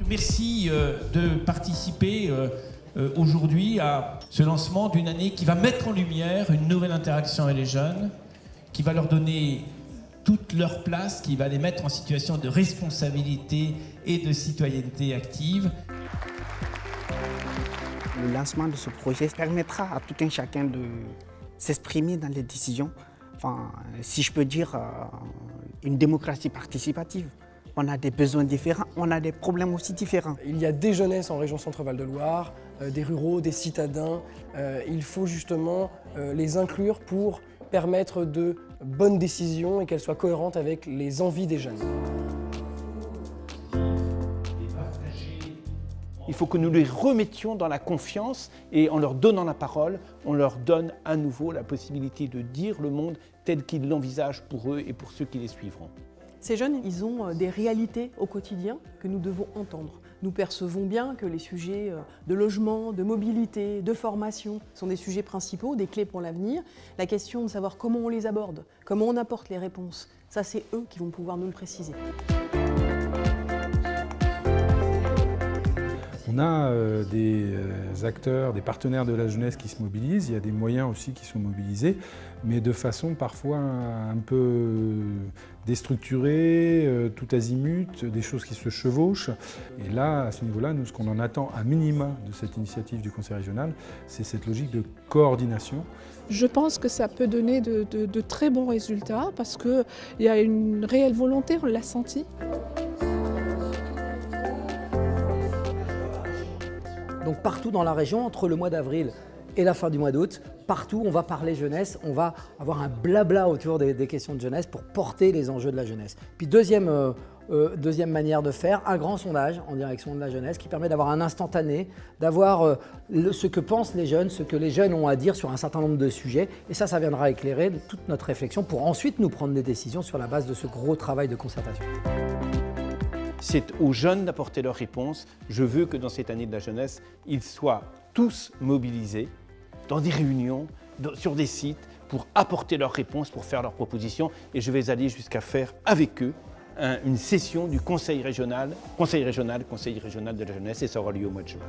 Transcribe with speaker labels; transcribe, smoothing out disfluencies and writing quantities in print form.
Speaker 1: Merci de participer aujourd'hui à ce lancement d'une année qui va mettre en lumière une nouvelle interaction avec les jeunes, qui va leur donner toute leur place, qui va les mettre en situation de responsabilité et de citoyenneté active.
Speaker 2: Le lancement de ce projet permettra à tout un chacun de s'exprimer dans les décisions. Enfin, si je peux dire, une démocratie participative. On a des besoins différents, on a des problèmes aussi différents.
Speaker 3: Il y a des jeunesses en région Centre-Val de Loire, des ruraux, des citadins. Il faut justement les inclure pour permettre de bonnes décisions et qu'elles soient cohérentes avec les envies des jeunes.
Speaker 4: Il faut que nous les remettions dans la confiance et en leur donnant la parole, on leur donne à nouveau la possibilité de dire le monde tel qu'ils l'envisagent pour eux et pour ceux qui les suivront.
Speaker 5: Ces jeunes, ils ont des réalités au quotidien que nous devons entendre. Nous percevons bien que les sujets de logement, de mobilité, de formation sont des sujets principaux, des clés pour l'avenir. La question de savoir comment on les aborde, comment on apporte les réponses, ça c'est eux qui vont pouvoir nous le préciser.
Speaker 6: On a des acteurs, des partenaires de la jeunesse qui se mobilisent, il y a des moyens aussi qui sont mobilisés, mais de façon parfois un peu déstructurée, tout azimut, des choses qui se chevauchent. Et là, à ce niveau-là, nous, ce qu'on en attend à minima de cette initiative du Conseil régional, c'est cette logique de coordination.
Speaker 7: Je pense que ça peut donner de très bons résultats parce qu'il y a une réelle volonté, on l'a senti.
Speaker 8: Donc partout dans la région, entre le mois d'avril et la fin du mois d'août, partout on va parler jeunesse, on va avoir un blabla autour des questions de jeunesse pour porter les enjeux de la jeunesse. Puis deuxième manière de faire, un grand sondage en direction de la jeunesse qui permet d'avoir un instantané, d'avoir ce que pensent les jeunes, ce que les jeunes ont à dire sur un certain nombre de sujets. Et ça viendra éclairer toute notre réflexion pour ensuite nous prendre des décisions sur la base de ce gros travail de concertation.
Speaker 4: C'est aux jeunes d'apporter leurs réponses. Je veux que dans cette année de la jeunesse, ils soient tous mobilisés dans des réunions, sur des sites, pour apporter leurs réponses, pour faire leurs propositions. Et je vais aller jusqu'à faire avec eux une session du Conseil régional de la jeunesse, et ça aura lieu au mois de juin.